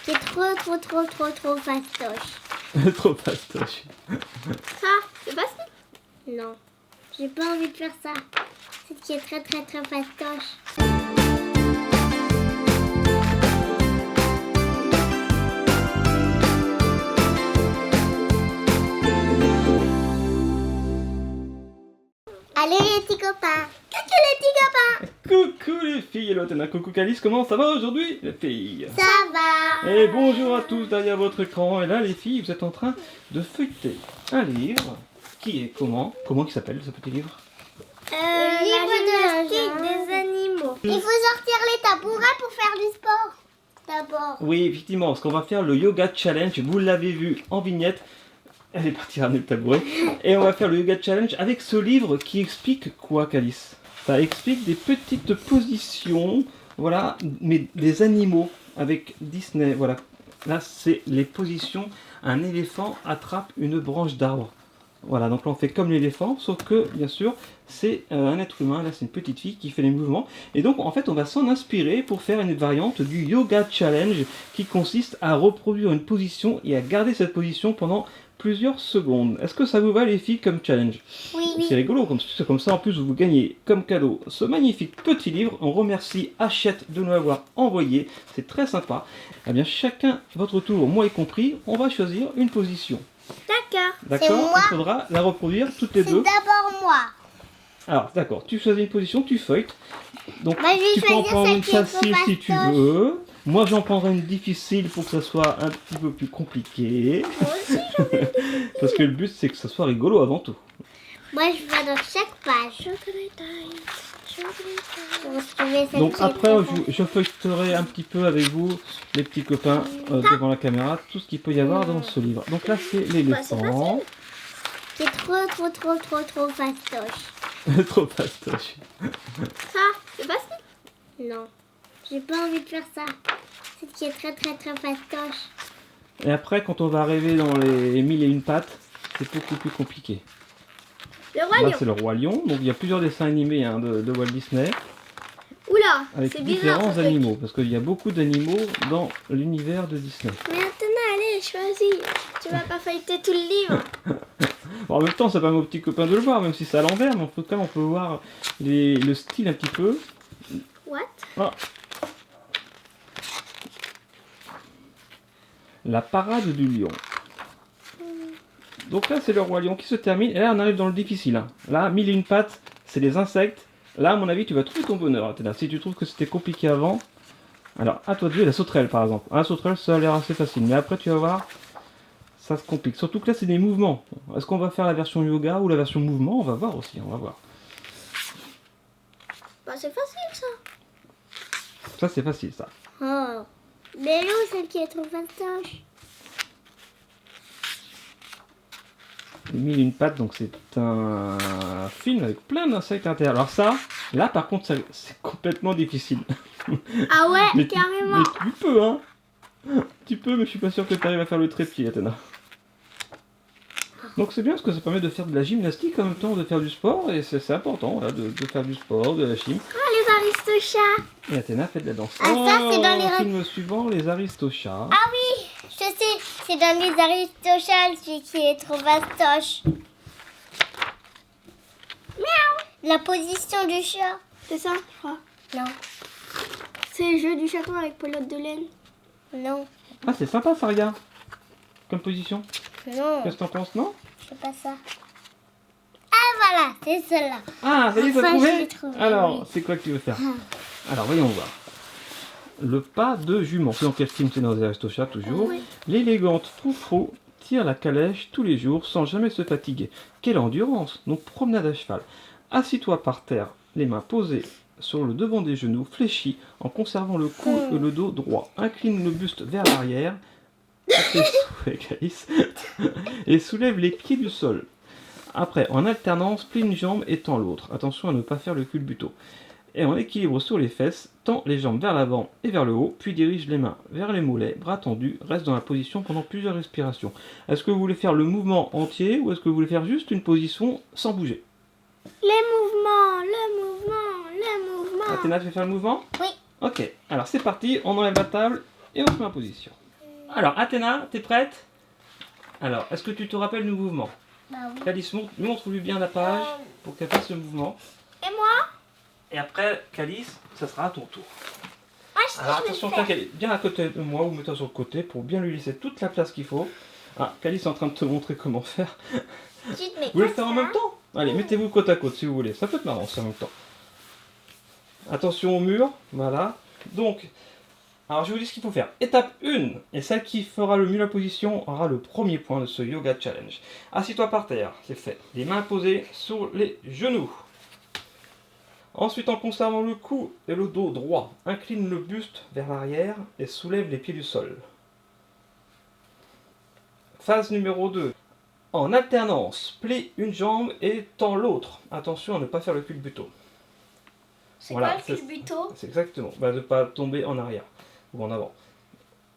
C'est trop fastoche. Trop fastoche. Ça, c'est facile. Non, j'ai pas envie de faire ça. C'est qui est très fastoche. Allez les petits copains. Coucou les petits copains. Coucou les filles, hello Athéna, coucou Calice, comment ça va aujourd'hui les filles? Ça va. Et bonjour à tous derrière votre écran. Et là les filles, vous êtes en train de feuilleter un livre qui est comment qui s'appelle ce petit livre? Livre de style des animaux. Il faut sortir les tabourets pour faire du sport. D'abord. Oui, effectivement, parce qu'on va faire le Yoga Challenge, vous l'avez vu en vignette. Elle est partie ramener le tabouret. Et on va faire le Yoga Challenge avec ce livre qui explique quoi, Calice? Ça explique des petites positions, voilà, mais des animaux avec Disney. Voilà, là c'est les positions. Un éléphant attrape une branche d'arbre. Voilà, donc là on fait comme l'éléphant, sauf que bien sûr c'est un être humain. Là c'est une petite fille qui fait les mouvements. Et donc en fait on va s'en inspirer pour faire une variante du Yoga Challenge qui consiste à reproduire une position et à garder cette position pendant plusieurs secondes. Est-ce que ça vous va les filles comme challenge? Oui. C'est rigolo, comme ça en plus vous gagnez comme cadeau ce magnifique petit livre. On remercie Hachette de nous l'avoir envoyé, c'est très sympa. Eh bien chacun votre tour, moi y compris, on va choisir une position. D'accord. D'accord? Il faudra la reproduire toutes les deux. C'est d'abord moi. Alors d'accord, tu choisis une position, tu feuilletes. Donc Bah, je vais tu peux en choisir prendre celle une qui est facile trop si tu fastoche. veux. Moi j'en prendrai une difficile pour que ça soit un petit peu plus compliqué. Moi aussi, j'en veux. Parce que le but c'est que ça soit rigolo avant tout. Moi je vais dans chaque page. Chocolat time. Je vais trouver celle Donc qui est après trop fastoche. je feuilleterai un petit peu avec vous, les petits copains, devant la caméra, tout ce qu'il peut y avoir dans ce livre. Donc là c'est l'éléphant. C'est trop fastoche. Trop fastoche. Ça, c'est facile. Non, j'ai pas envie de faire ça. C'est qui est très fastoche. Et après quand on va arriver dans les 1001 pattes, c'est beaucoup plus compliqué. Le roi Là lion. c'est le roi lion, donc il y a plusieurs dessins animés hein, de Walt Disney, Oula, avec c'est bizarre. différents ce truc. animaux, parce qu'il y a beaucoup d'animaux dans l'univers de Disney. Mais maintenant, allez, choisis. Tu vas pas feuilleter tout le livre. Bon, en même temps ça permet aux petits copains de le voir, même si c'est à l'envers, mais en tout cas on peut voir le style un petit peu. What? Ah. La parade du lion. Donc là c'est le roi lion qui se termine, et là on arrive dans le difficile. Hein. Là, 1001 pattes, c'est les insectes. Là à mon avis tu vas trouver ton bonheur. Athéna. Si tu trouves que c'était compliqué avant, alors à toi de jouer la sauterelle par exemple. La sauterelle ça a l'air assez facile, mais après tu vas voir, ça se complique. Surtout que là c'est des mouvements. Est-ce qu'on va faire la version yoga ou la version mouvement? On va voir aussi, on va voir. Bah, c'est facile ça. Ça c'est facile ça. Oh, mais là celle qui est trop fastoche. Les 1001 pattes, donc c'est un film avec plein d'insectes à l'intérieur. Alors ça, là par contre c'est complètement difficile. Ah ouais, mais carrément. mais tu peux hein. Tu peux, mais je suis pas sûr que tu arrives à faire le trépied, Athéna. Donc c'est bien parce que ça permet de faire de la gymnastique en même temps de faire du sport, et c'est important là, de faire du sport, de la gym. Ah, les aristochats. Et Athéna fait de la danse. Ah, ça, c'est dans les film suivant, les Aristochats. Ah oui, je sais, c'est dans les aristochats celui qui est trop fastoche. Miaou. La position du chat. C'est ça, je crois. Non, C'est le jeu du chaton avec pelote de laine. non, Ah c'est sympa ça, regarde. Comme position. non, Qu'est-ce que t'en penses, non? c'est pas ça. Ah voilà, c'est celle-là. Ah, ça y est, t'as Enfin, je trouvé? l'ai trouvé, Alors, oui. c'est quoi que tu veux faire? Alors, voyons voir. Le pas de jument. C'est dans quel film? C'est dans les Aristochats, toujours. Oui. L'élégante Froufrou tire la calèche tous les jours sans jamais se fatiguer. Quelle endurance! Donc, promenade à cheval. Assis-toi par terre, les mains posées sur le devant des genoux, fléchis en conservant le cou et le dos droit. Incline le buste vers l'arrière. Et soulève les pieds du sol. Après, en alternance, plie une jambe et tends l'autre. Attention à ne pas faire le culbuto. Et en équilibre sur les fesses, tends les jambes vers l'avant et vers le haut, puis dirige les mains vers les mollets, bras tendus, reste dans la position pendant plusieurs respirations. Est-ce que vous voulez faire le mouvement entier ou est-ce que vous voulez faire juste une position sans bouger? Les mouvements, le mouvement, le mouvement. Athéna, tu fais faire le mouvement? Oui. Ok, alors c'est parti, on enlève la table et on se met en position. Alors, Athéna, t'es prête? Alors, est-ce que tu te rappelles le mouvement? Bah oui. Calice, montre-lui bien la page pour qu'elle fasse le mouvement. Et moi? Et après, Calice, ça sera à ton tour. Ah, Alors je vais attention, le faire. qu'elle est bien à côté de moi ou mets-toi sur le côté pour bien lui laisser toute la place qu'il faut. Ah, Calice est en train de te montrer comment faire. Tu te mets Vous voulez le comme faire en ça. même temps? Allez, mettez-vous côte à côte si vous voulez. Ça peut être marrant, ça en même temps. Attention au mur, voilà. Donc, alors je vous dis ce qu'il faut faire. Étape 1, et celle qui fera le mieux la position aura le premier point de ce Yoga Challenge. Assis-toi par terre, c'est fait. Les mains posées sur les genoux. Ensuite, en conservant le cou et le dos droit, incline le buste vers l'arrière et soulève les pieds du sol. Phase numéro 2. En alternance, plie une jambe et tends l'autre. Attention à ne pas faire le culbuto. C'est Voilà, quoi le culbuto? C'est exactement. Bah, de ne pas tomber en arrière ou en avant.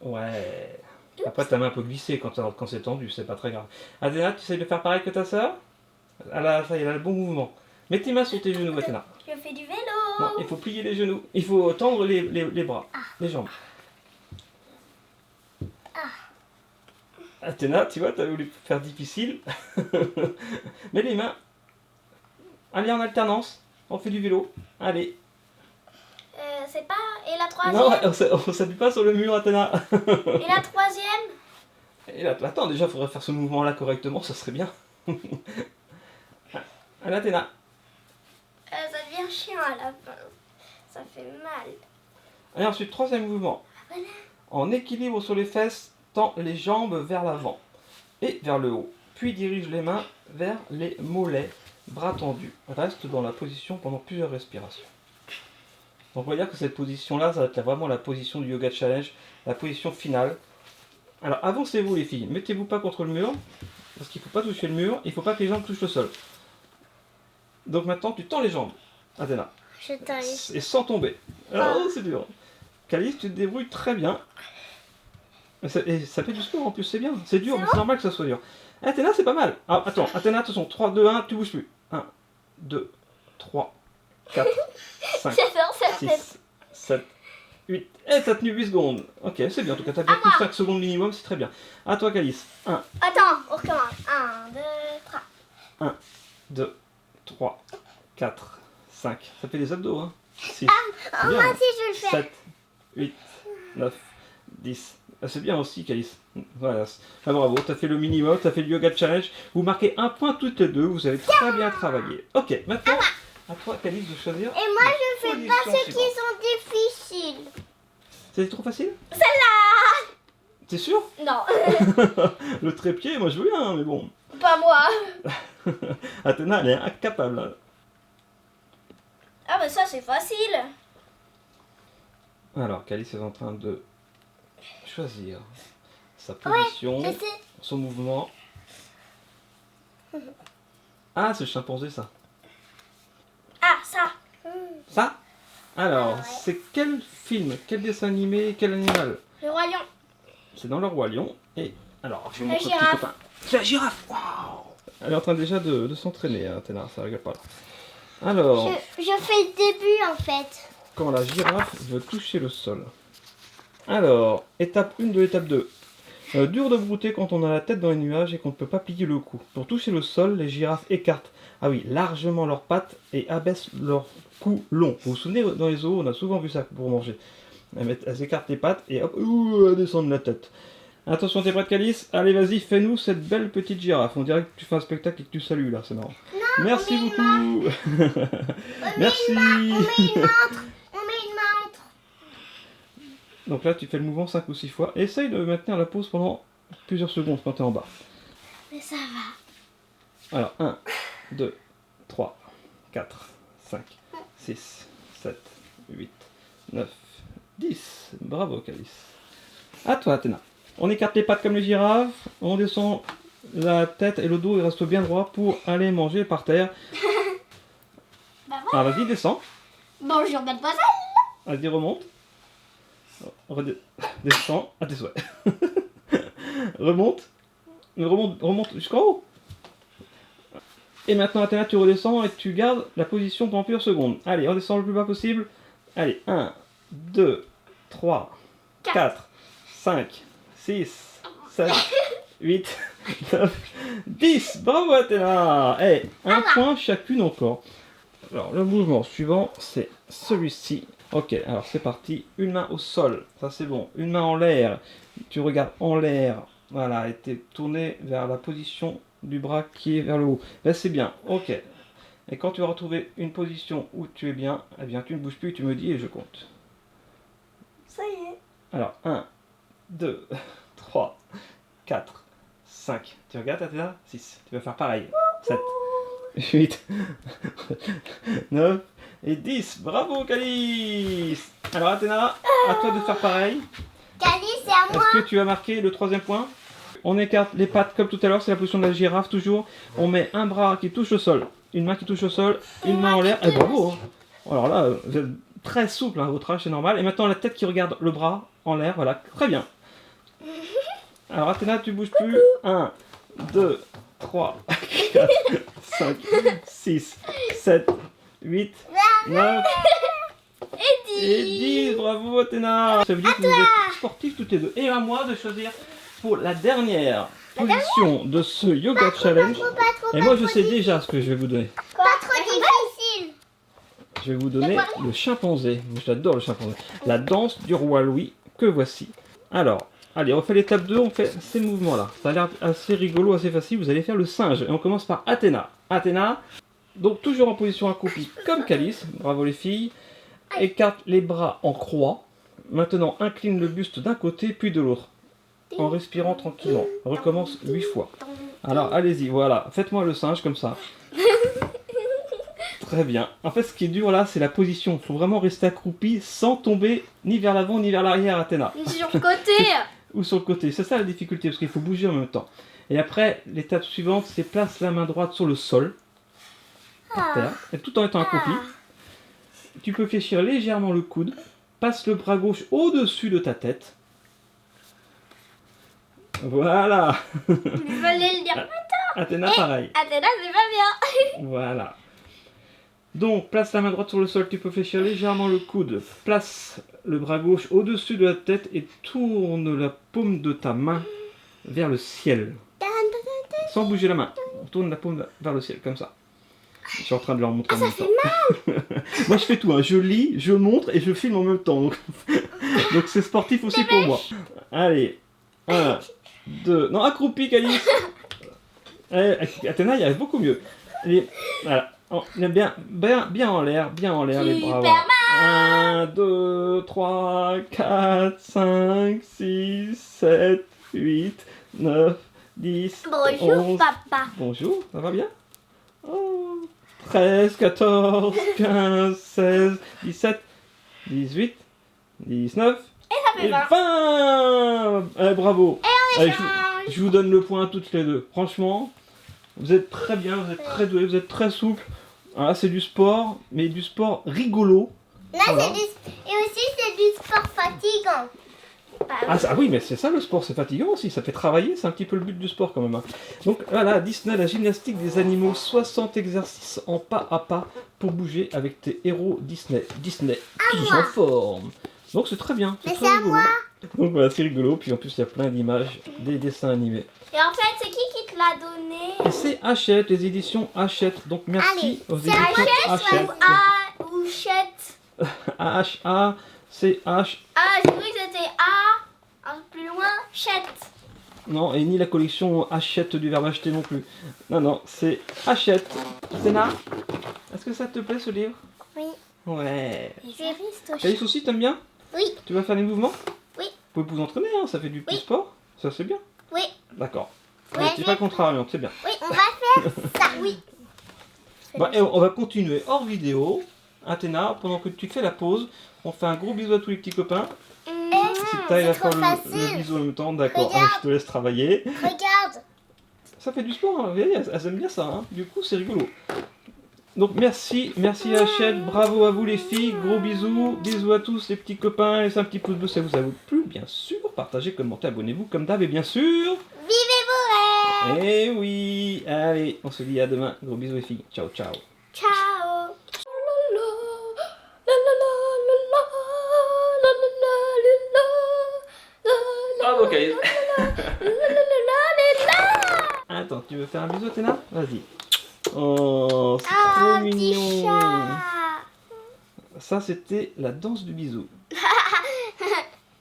Ouais. Après, ta main peut glisser quand c'est tendu, c'est pas très grave. Athéna, tu essayes de faire pareil que ta soeur? Ça y est, elle a le bon mouvement. Mets tes mains sur tes genoux, Athéna. Je fais du vélo. Non, il faut plier les genoux. Il faut tendre les bras, les jambes. Athéna, tu vois, tu as voulu faire difficile. Mets les mains. Allez, en alternance. On fait du vélo. Allez. C'est pas... Et la Non, troisième? on s'appuie pas sur le mur, Athéna. Et la troisième? Et là, attends, déjà, il faudrait faire ce mouvement-là correctement, ça serait bien. Allez, Athéna. Ça devient chiant à la fin. Ça fait mal. Allez, ensuite, troisième mouvement. Voilà. En équilibre sur les fesses, tends les jambes vers l'avant et vers le haut. Puis dirige les mains vers les mollets, bras tendus. Reste dans la position pendant plusieurs respirations. Donc on va dire que cette position-là, ça va être vraiment la position du Yoga Challenge, la position finale. Alors avancez-vous les filles, mettez-vous pas contre le mur, parce qu'il ne faut pas toucher le mur, il ne faut pas que les jambes touchent le sol. Donc maintenant tu tends les jambes, Athéna, Je t'arrive. et sans tomber. Oh, c'est dur. Calice, tu te débrouilles très bien. Et ça fait du sport en plus, c'est bien. C'est dur, mais c'est normal que ça soit dur. Athéna, c'est pas mal. Ah, attends, Athéna, attention, 3, 2, 1, tu bouges plus. 1, 2, 3, 4, 5, J'adore cette 6, 7, 8. Et t'as tenu 8 secondes. Ok, c'est bien. En tout cas, t'as bien tenu 5 secondes minimum, c'est très bien. À toi, Calice. 1, Attends, on recommence. 1, 2, 3. 1, 2, 3, 4, 5. Ça fait des abdos, hein. 6, Moi aussi, je vais le faire. 7, 8, 9, 10. Ah, c'est bien aussi, Calice. Voilà. Ah, bravo, t'as fait le minimum, t'as fait le Yoga Challenge. Vous marquez un point toutes les deux, vous avez très bien travaillé. Ok, maintenant, à toi, Calice, de choisir. Et moi, je fais pas position ceux qui suivante. sont difficiles. C'était trop facile? Celle-là! T'es sûr? Non, Le trépied, moi je veux bien, mais bon. pas moi. Athéna, elle est incapable. Hein. Ah bah ça c'est facile. Alors, Calice est en train de choisir sa position, Je sais. son mouvement. Ah, c'est le chimpanzé, ça. Ah ça. Ça? Alors, Ah ouais. c'est quel film, quel dessin animé, quel animal? Le roi lion. C'est dans le Roi Lion. Et alors, je vais vous La montrer un petit girafe. copain. C'est la girafe. Waouh! Elle est en train déjà de s'entraîner, hein, Athéna, ça rigole pas là. Alors, Je fais le début en fait. quand la girafe veut toucher le sol. Alors, étape 1 de l'étape 2. Dur de brouter quand on a la tête dans les nuages et qu'on ne peut pas plier le cou. Pour toucher le sol, les girafes écartent, largement leurs pattes et abaissent leur cou long. Vous vous souvenez, dans les zoos, on a souvent vu ça pour manger. Elles écartent les pattes et hop, elles descendent la tête. Attention, t'es prête, Calice? Allez, vas-y, fais-nous cette belle petite girafe. On dirait que tu fais un spectacle et que tu salues là, c'est marrant. Merci beaucoup. Merci. On met une montre. Donc là, tu fais le mouvement 5 ou 6 fois. Essaye de maintenir la pause pendant plusieurs secondes quand tu es en bas. Mais ça va. Alors, 1, 2, 3, 4, 5, 6, 7, 8, 9, 10. Bravo, Calice. À toi, Athéna. On écarte les pattes comme les girafes. On descend la tête et le dos, il reste bien droit pour aller manger par terre. Bah voilà. Ah, vas-y, descends. Bonjour mademoiselle. Vas-y, remonte. Descends à tes souhaits. Remonte. Remonte jusqu'en haut. Et maintenant, Athéna, tu redescends et tu gardes la position pendant plusieurs secondes. Allez, on descend le plus bas possible. Allez, 1, 2, 3, 4, 5, 6, 7, 8, 9, 10. Bravo Athéna. Eh, un point chacune encore. Alors, le mouvement suivant, c'est celui-ci. Ok, alors c'est parti. Une main au sol, ça c'est bon. Une main en l'air. Tu regardes en l'air. Voilà, et t'es tourné vers la position du bras qui est vers le haut. Ben c'est bien, ok. Et quand tu vas retrouver une position où tu es bien, eh bien tu ne bouges plus, tu me dis et je compte. Ça y est. Alors, 1, 2, 3, 4, 5. Tu regardes, Athéna? 6. Tu vas faire pareil. 7, 8, 9 et 10. Bravo, Calice. Alors, Athéna, à toi de faire pareil. Calice, c'est à moi. Est-ce que tu as marqué le troisième point? On écarte les pattes comme tout à l'heure, c'est la position de la girafe toujours. On met un bras qui touche au sol, une main qui touche au sol, une main en l'air. Et bravo hein. Alors là, vous êtes très souple, hein, votre âge c'est normal. Et maintenant la tête qui regarde le bras en l'air, voilà, très bien. Alors Athéna, tu bouges plus. 1, 2, 3, 4, 5, 6, 7, 8, 9 et 10. Bravo Athéna. Ça veut dire que vous êtes sportifs toutes les deux. Et à moi de choisir pour la dernière position de ce yoga challenge. Et moi je sais déjà ce que je vais vous donner. Pas trop difficile. Je vais vous donner le chimpanzé. J'adore le chimpanzé. La danse du roi Louis que voici. Alors, allez, on fait l'étape 2, on fait ces mouvements-là. Ça a l'air assez rigolo, assez facile. Vous allez faire le singe. Et on commence par Athéna. Athéna, donc toujours en position accroupie comme Calice. Bravo les filles. Écarte les bras en croix. Maintenant, incline le buste d'un côté puis de l'autre. En respirant tranquillement. Recommence 8 fois. Alors, allez-y, voilà. Faites-moi le singe comme ça. Très bien. En fait, ce qui est dur là, c'est la position. Il faut vraiment rester accroupi sans tomber ni vers l'avant ni vers l'arrière, Athéna. Sur le côté. Ou sur le côté. C'est ça la difficulté, parce qu'il faut bouger en même temps. Et après, l'étape suivante, c'est place la main droite sur le sol, par terre, et tout en étant accroupi. Tu peux fléchir légèrement le coude. Passe le bras gauche au-dessus de ta tête. Voilà. Il fallait le dire. Athéna, pareil. Athéna, c'est pas bien. Voilà. Donc, place la main droite sur le sol, tu peux fléchir légèrement le coude. Place le bras gauche au-dessus de la tête et tourne la paume de ta main vers le ciel. Sans bouger la main. Tourne la paume vers le ciel, comme ça. Je suis en train de leur montrer en même temps. Moi, je fais tout. Hein. Je lis, je montre et je filme en même temps. Donc, donc c'est sportif aussi pour moi. Allez. 1, 2... Non, accroupi, Calice. Athéna, il y arrive beaucoup mieux. Et, voilà. Oh, bien en l'air, les bras. Voilà. 1, 2, 3, 4, 5, 6, 7, 8, 9, 10, Bonjour, 11. papa. Bonjour, ça va bien? Oh, 13, 14, 15, 16, 17, 18, 19 fait et 20. 20. Bravo. Allez, je vous donne le point à toutes les deux. Franchement, vous êtes très bien, vous êtes très doués, vous êtes très souples. Ah, c'est du sport, mais du sport rigolo. Là, Voilà. Et aussi, c'est du sport fatigant. Ah oui, mais c'est ça le sport, c'est fatigant aussi, ça fait travailler, c'est un petit peu le but du sport quand même. Hein. Donc voilà, Disney, la gymnastique des animaux, 60 exercices en pas à pas pour bouger avec tes héros Disney. Disney, tous en forme. Donc c'est très bien, c'est Mais très c'est à rigolo. Donc voilà, c'est rigolo, puis en plus il y a plein d'images, des dessins animés. Et en fait, c'est qui te l'a donné? Et c'est Hachette, les éditions Hachette. Donc merci aux C'est éditions Hachette ou A ou Chette? H-A-C-H. Ah, j'ai cru que c'était A, un peu plus loin, Chette. Non, et ni la collection Hachette du verbe acheter non plus. Non, c'est Hachette. Athéna, est-ce que ça te plaît ce livre? Oui. Ouais. C'est ristoche. Calice aussi, t'aimes bien? Oui. Tu vas faire des mouvements? Oui. Vous pouvez vous entraîner, hein, ça fait du petit Oui. sport. Ça c'est bien. Oui. D'accord. Ouais, C'est pas contrariant, c'est bien. Oui, on va faire ça. Oui. Bah, et on va continuer hors vidéo. Athéna, pendant que tu fais la pause, on fait un gros bisou à tous les petits copains. Si t'arrives à c'est trop faire le facile. bisou en même temps, d'accord. Regarde. Allez, je te laisse travailler. Regarde. Ça fait du sport, hein. Elles aiment bien ça. Hein. Du coup, c'est rigolo. Donc merci Hachette, bravo à vous les filles, gros bisous, bisous à tous les petits copains, laissez un petit pouce bleu si ça vous a plu, bien sûr, partagez, commentez, abonnez-vous comme d'hab et bien sûr... Vivez vos rêves. Eh oui, allez, on se dit à demain, gros bisous les filles, ciao ciao. Ciao. Bravo Kay. Allez. Attends, tu veux faire un bisou, Athéna? Vas-y. Oh, c'est trop Petit mignon. chat. Ça, c'était la danse du bisou.